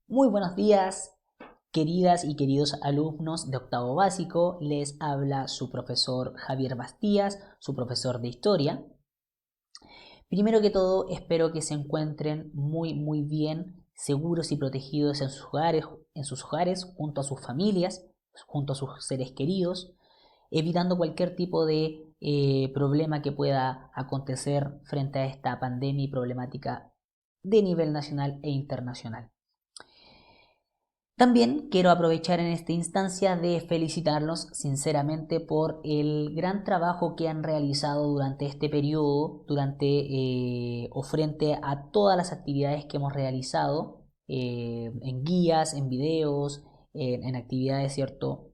Muy buenos días, queridas y queridos alumnos de octavo básico. Les habla su profesor Javier Bastías, su profesor de historia. Primero que todo, espero que se encuentren muy bien, seguros y protegidos en sus hogares, junto a sus familias, junto a sus seres queridos, evitando cualquier tipo de problema que pueda acontecer frente a esta pandemia y problemática de nivel nacional e internacional. También quiero aprovechar en esta instancia de felicitarlos sinceramente por el gran trabajo que han realizado durante este periodo, o frente a todas las actividades que hemos realizado en guías, en videos, en actividades, ¿cierto?,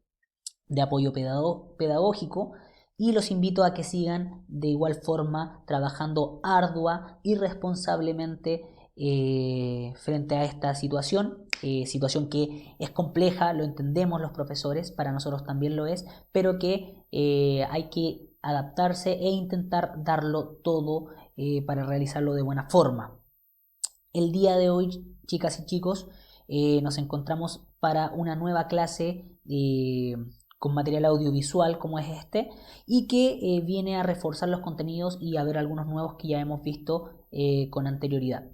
de apoyo pedagógico, y los invito a que sigan de igual forma trabajando ardua y responsablemente frente a esta situación que es compleja, lo entendemos los profesores, para nosotros también lo es, pero que hay que adaptarse e intentar darlo todo para realizarlo de buena forma. El día de hoy, chicas y chicos, nos encontramos para una nueva clase con material audiovisual como es este y que viene a reforzar los contenidos y a ver algunos nuevos que ya hemos visto con anterioridad.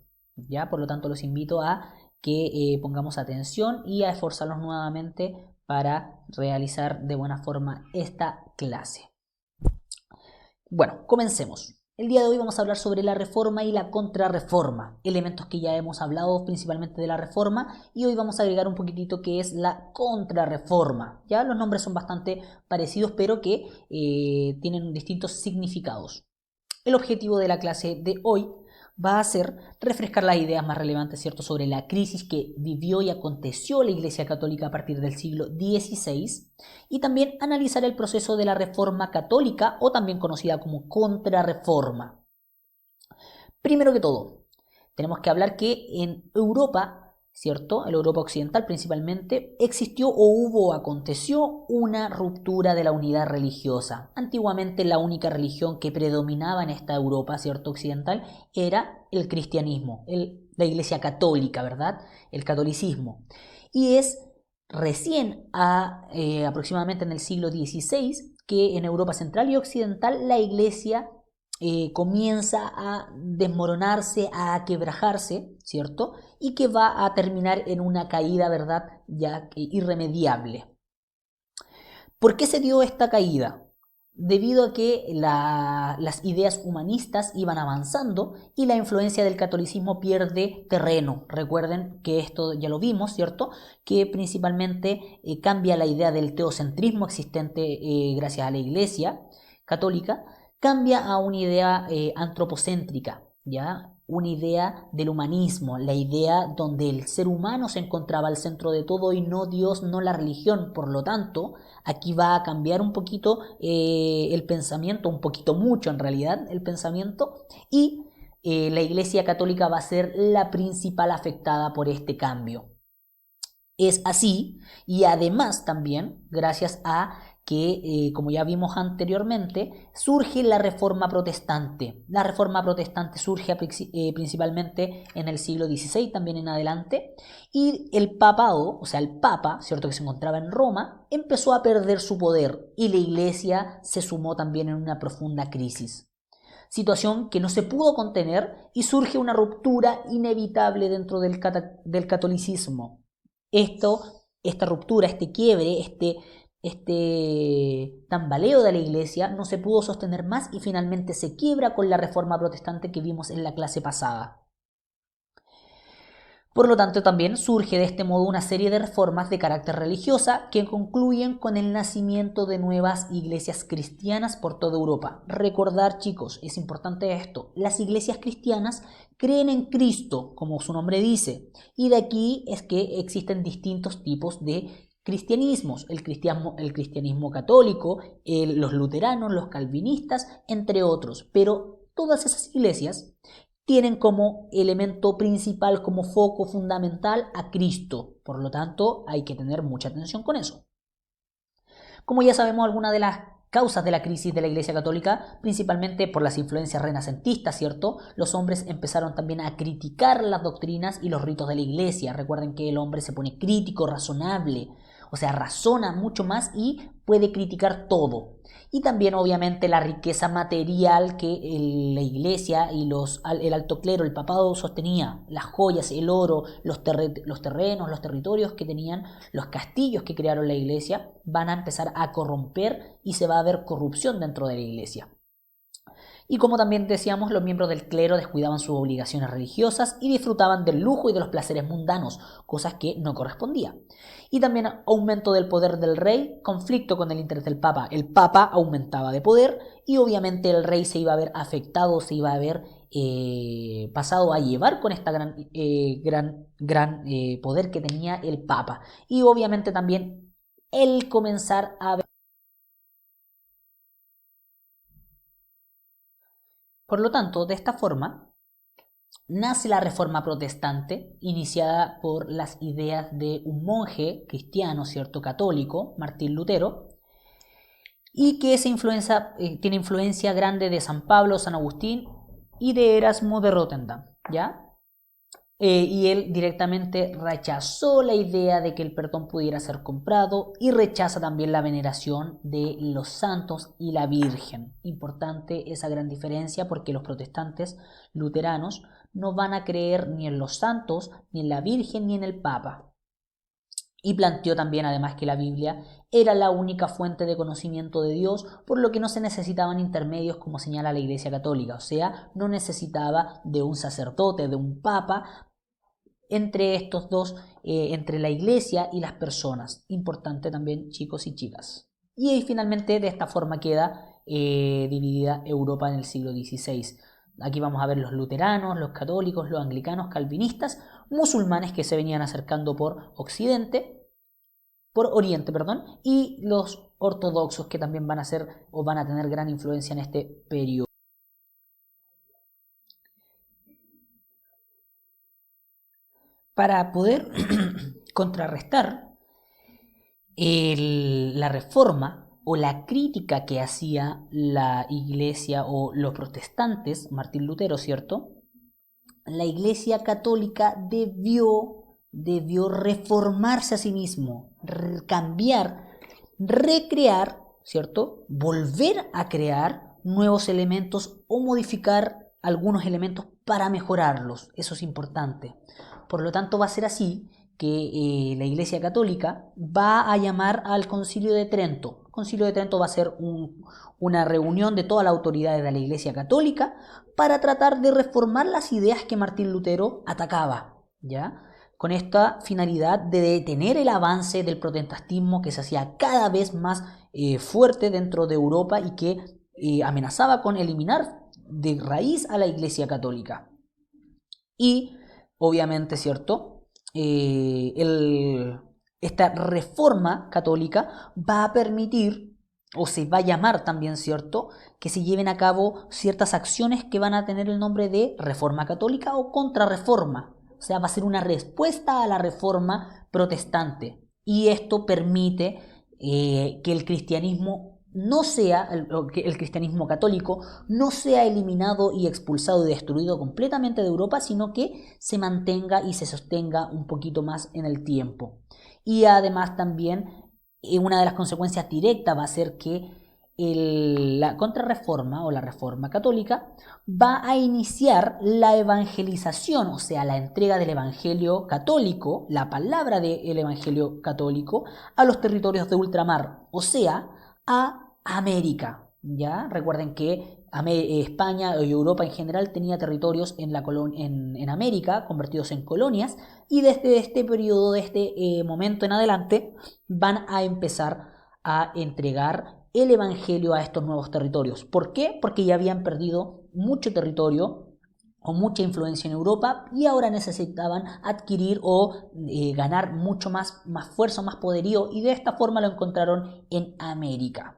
¿Ya? Por lo tanto, los invito a que pongamos atención y a esforzarnos nuevamente para realizar de buena forma esta clase. Bueno, comencemos. El día de hoy vamos a hablar sobre la reforma y la contrarreforma, elementos que ya hemos hablado principalmente de la reforma, y hoy vamos a agregar un poquitito que es la contrarreforma. Ya los nombres son bastante parecidos, pero que tienen distintos significados. El objetivo de la clase de hoy va a ser refrescar las ideas más relevantes, ¿cierto?, sobre la crisis que vivió y aconteció la Iglesia Católica a partir del siglo XVI, y también analizar el proceso de la Reforma Católica, o también conocida como Contrarreforma. Primero que todo, tenemos que hablar que en Europa, ¿cierto?, en la Europa occidental principalmente, existió o aconteció una ruptura de la unidad religiosa. Antiguamente la única religión que predominaba en esta Europa, ¿cierto?, occidental, era el cristianismo, la Iglesia Católica, ¿verdad?, el catolicismo. Y es recién aproximadamente en el siglo XVI que en Europa central y occidental la Iglesia comienza a desmoronarse, a quebrajarse, ¿cierto? Y que va a terminar en una caída, ¿verdad?, ya irremediable. ¿Por qué se dio esta caída? Debido a que las ideas humanistas iban avanzando y la influencia del catolicismo pierde terreno. Recuerden que esto ya lo vimos, ¿cierto?, que principalmente cambia la idea del teocentrismo existente gracias a la Iglesia Católica, cambia a una idea antropocéntrica, ¿ya? Una idea del humanismo, la idea donde el ser humano se encontraba al centro de todo y no Dios, no la religión. Por lo tanto, aquí va a cambiar un poquito el pensamiento, un poquito mucho en realidad el pensamiento, y la Iglesia Católica va a ser la principal afectada por este cambio. Es así, y además también, gracias a que, como ya vimos anteriormente, surge la Reforma Protestante. La Reforma Protestante surge principalmente en el siglo XVI, también en adelante, y el papado, o sea, el Papa, ¿cierto?, que se encontraba en Roma, empezó a perder su poder y la Iglesia se sumó también en una profunda crisis. Situación que no se pudo contener y surge una ruptura inevitable dentro del catolicismo. Esta ruptura, este quiebre, este tambaleo de la Iglesia no se pudo sostener más y finalmente se quiebra con la Reforma Protestante que vimos en la clase pasada. Por lo tanto, también surge de este modo una serie de reformas de carácter religiosa que concluyen con el nacimiento de nuevas iglesias cristianas por toda Europa. Recordar, chicos, es importante esto, las iglesias cristianas creen en Cristo, como su nombre dice, y de aquí es que existen distintos tipos de cristianismos, el cristianismo católico, los luteranos, los calvinistas, entre otros, pero todas esas iglesias tienen como elemento principal, como foco fundamental a Cristo. Por lo tanto, hay que tener mucha atención con eso. Como ya sabemos, algunas de las causas de la crisis de la Iglesia Católica, principalmente por las influencias renacentistas, ¿cierto? Los hombres empezaron también a criticar las doctrinas y los ritos de la Iglesia. Recuerden que el hombre se pone crítico, razonable, o sea, razona mucho más y puede criticar todo. Y también obviamente la riqueza material que la iglesia y el alto clero, el papado sostenía, las joyas, el oro, los terrenos, los territorios que tenían, los castillos que crearon la iglesia, van a empezar a corromper y se va a ver corrupción dentro de la iglesia. Y como también decíamos, los miembros del clero descuidaban sus obligaciones religiosas y disfrutaban del lujo y de los placeres mundanos, cosas que no correspondían. Y también aumento del poder del rey, conflicto con el interés del papa. El papa aumentaba de poder y obviamente el rey se iba a ver afectado, se iba a ver pasado a llevar con esta gran poder que tenía el papa. Y obviamente también el comenzar a ver. Por lo tanto, de esta forma, nace la Reforma Protestante, iniciada por las ideas de un monje cristiano, ¿cierto?, católico, Martín Lutero, y que tiene influencia grande de San Pablo, San Agustín y de Erasmo de Rotterdam, ¿ya? Y él directamente rechazó la idea de que el perdón pudiera ser comprado y rechaza también la veneración de los santos y la Virgen. Importante esa gran diferencia porque los protestantes luteranos no van a creer ni en los santos, ni en la Virgen, ni en el Papa. Y planteó también además que la Biblia era la única fuente de conocimiento de Dios, por lo que no se necesitaban intermedios como señala la Iglesia Católica, o sea, no necesitaba de un sacerdote, de un papa, entre estos dos, entre la iglesia y las personas. Importante también, chicos y chicas. Y ahí finalmente de esta forma queda dividida Europa en el siglo XVI. Aquí vamos a ver los luteranos, los católicos, los anglicanos, calvinistas, musulmanes que se venían acercando por Oriente, y los ortodoxos que también van a ser o van a tener gran influencia en este periodo. Para poder contrarrestar la reforma o la crítica que hacía la iglesia o los protestantes, Martín Lutero, ¿cierto? La iglesia católica debió reformarse a sí mismo, cambiar, recrear, ¿cierto? Volver a crear nuevos elementos o modificar algunos elementos para mejorarlos. Eso es importante. Por lo tanto, va a ser así que la Iglesia Católica va a llamar al Concilio de Trento. El Concilio de Trento va a ser una reunión de todas las autoridades de la Iglesia Católica para tratar de reformar las ideas que Martín Lutero atacaba, ¿ya? Con esta finalidad de detener el avance del protestantismo que se hacía cada vez más fuerte dentro de Europa y que amenazaba con eliminar de raíz a la Iglesia Católica. Y obviamente, ¿cierto? Esta reforma católica va a permitir, o se va a llamar también, ¿cierto?, que se lleven a cabo ciertas acciones que van a tener el nombre de reforma católica o contrarreforma. O sea, va a ser una respuesta a la reforma protestante. Y esto permite que el cristianismo no sea, el cristianismo católico no sea eliminado y expulsado y destruido completamente de Europa, sino que se mantenga y se sostenga un poquito más en el tiempo. Y además también una de las consecuencias directas va a ser que la contrarreforma o la reforma católica va a iniciar la evangelización, o sea, la entrega del evangelio católico, la palabra del evangelio católico, a los territorios de ultramar, o sea, a América. ¿Ya? Recuerden que España y Europa en general tenía territorios en América convertidos en colonias, y desde este periodo, de este momento en adelante, van a empezar a entregar el evangelio a estos nuevos territorios. ¿Por qué? Porque ya habían perdido mucho territorio o mucha influencia en Europa y ahora necesitaban adquirir o ganar mucho más fuerza, más poderío, y de esta forma lo encontraron en América.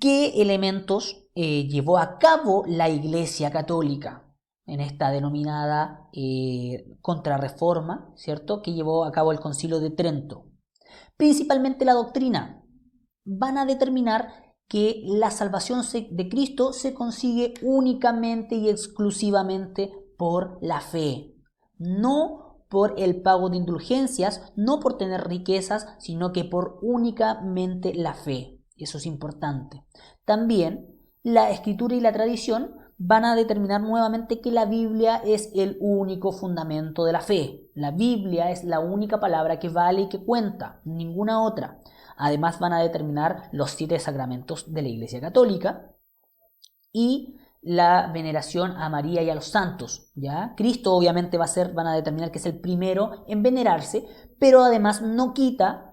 ¿Qué elementos llevó a cabo la Iglesia Católica en esta denominada contrarreforma, ¿cierto?, que llevó a cabo el Concilio de Trento? Principalmente la doctrina. Van a determinar que la salvación de Cristo se consigue únicamente y exclusivamente por la fe. No por el pago de indulgencias, no por tener riquezas, sino que por únicamente la fe. Eso es importante. También la escritura y la tradición van a determinar nuevamente que la Biblia es el único fundamento de la fe. La Biblia es la única palabra que vale y que cuenta, ninguna otra. Además van a determinar los 7 sacramentos de la Iglesia Católica y la veneración a María y a los santos, ¿ya? Cristo obviamente van a determinar que es el primero en venerarse, pero además no quita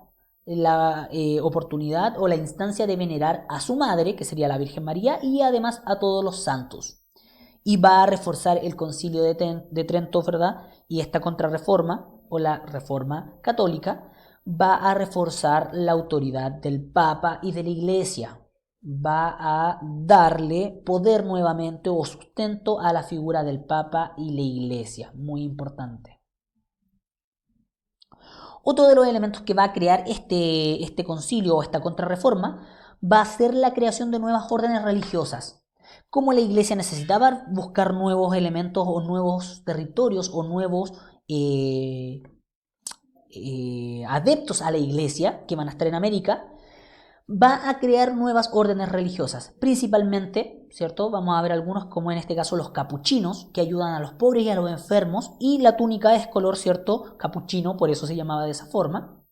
la oportunidad o la instancia de venerar a su madre, que sería la Virgen María, y además a todos los santos. Y va a reforzar el Concilio de Trento, ¿verdad? Y esta contrarreforma, o la Reforma Católica, va a reforzar la autoridad del Papa y de la Iglesia. Va a darle poder nuevamente o sustento a la figura del Papa y la Iglesia. Muy importante. Otro de los elementos que va a crear este concilio o esta contrarreforma va a ser la creación de nuevas órdenes religiosas. Como la Iglesia necesitaba buscar nuevos elementos o nuevos territorios o nuevos adeptos a la Iglesia que van a estar en América, va a crear nuevas órdenes religiosas, principalmente, ¿cierto? Vamos a ver algunos, como en este caso los capuchinos, que ayudan a los pobres y a los enfermos, y la túnica es color, ¿cierto? Capuchino, por eso se llamaba de esa forma.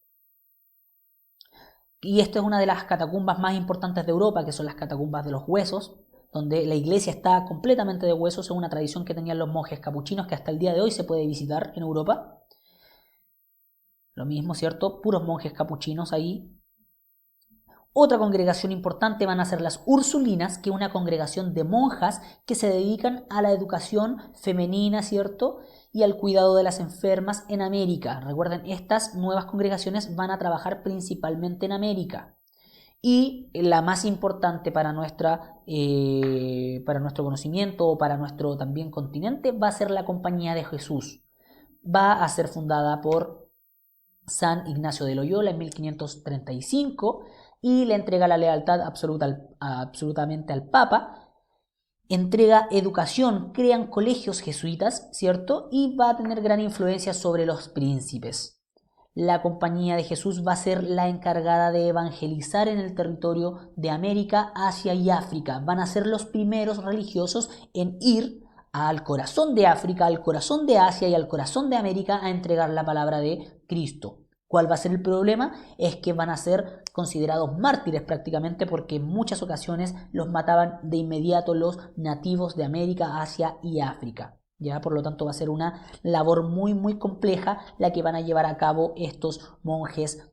Y esta es una de las catacumbas más importantes de Europa, que son las catacumbas de los huesos, donde la iglesia está completamente de huesos, es una tradición que tenían los monjes capuchinos, que hasta el día de hoy se puede visitar en Europa. Lo mismo, ¿cierto? Puros monjes capuchinos ahí. Otra congregación importante van a ser las Ursulinas, que es una congregación de monjas que se dedican a la educación femenina, ¿cierto? Y al cuidado de las enfermas en América. Recuerden, estas nuevas congregaciones van a trabajar principalmente en América. Y la más importante para nuestro conocimiento o para nuestro también continente va a ser la Compañía de Jesús. Va a ser fundada por San Ignacio de Loyola en 1535 y le entrega la lealtad absolutamente al Papa, entrega educación, crean colegios jesuitas, ¿cierto? Y va a tener gran influencia sobre los príncipes. La Compañía de Jesús va a ser la encargada de evangelizar en el territorio de América, Asia y África. Van a ser los primeros religiosos en ir al corazón de África, al corazón de Asia y al corazón de América a entregar la palabra de Cristo. ¿Cuál va a ser el problema? Es que van a ser considerados mártires prácticamente, porque en muchas ocasiones los mataban de inmediato los nativos de América, Asia y África. ¿Ya? Por lo tanto va a ser una labor muy muy compleja la que van a llevar a cabo estos monjes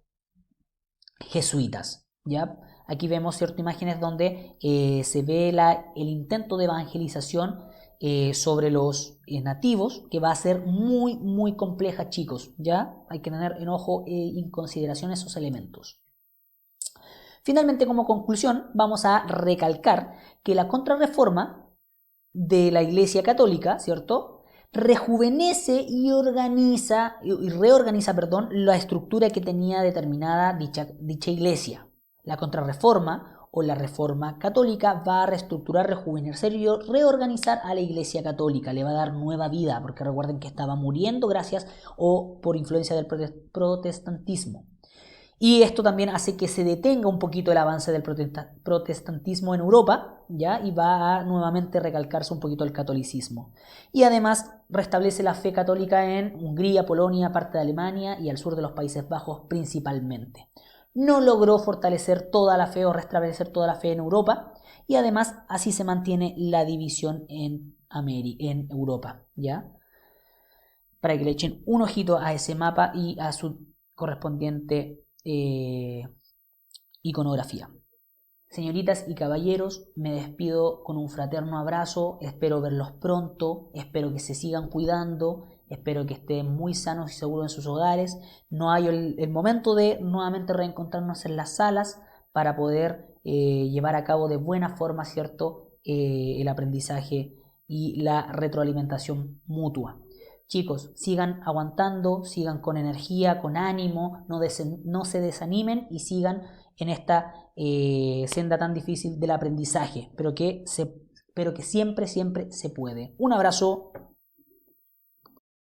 jesuitas. ¿Ya? Aquí vemos ciertas imágenes donde se ve el intento de evangelización sobre los nativos, que va a ser muy muy compleja, chicos. ¿Ya? Hay que tener en ojo y en consideración esos elementos. Finalmente, como conclusión, vamos a recalcar que la contrarreforma de la Iglesia Católica, ¿cierto? Rejuvenece y reorganiza, la estructura que tenía determinada dicha iglesia. La contrarreforma o la reforma católica va a reestructurar, rejuvenecer y reorganizar a la Iglesia Católica, le va a dar nueva vida, porque recuerden que estaba muriendo gracias o por influencia del protestantismo. Y esto también hace que se detenga un poquito el avance del protestantismo en Europa, ¿ya? Y va a nuevamente recalcarse un poquito el catolicismo. Y además restablece la fe católica en Hungría, Polonia, parte de Alemania y al sur de los Países Bajos principalmente. No logró fortalecer toda la fe o restablecer toda la fe en Europa, y además así se mantiene la división en Europa, ¿ya? Para que le echen un ojito a ese mapa y a su correspondiente iconografía. Señoritas y caballeros, me despido con un fraterno abrazo, espero verlos pronto, espero que se sigan cuidando, espero que estén muy sanos y seguros en sus hogares. No hay el momento de nuevamente reencontrarnos en las salas para poder llevar a cabo de buena forma, ¿cierto? El aprendizaje y la retroalimentación mutua. Chicos, sigan aguantando, sigan con energía, con ánimo, no se desanimen y sigan en esta senda tan difícil del aprendizaje, pero que siempre, siempre se puede. Un abrazo.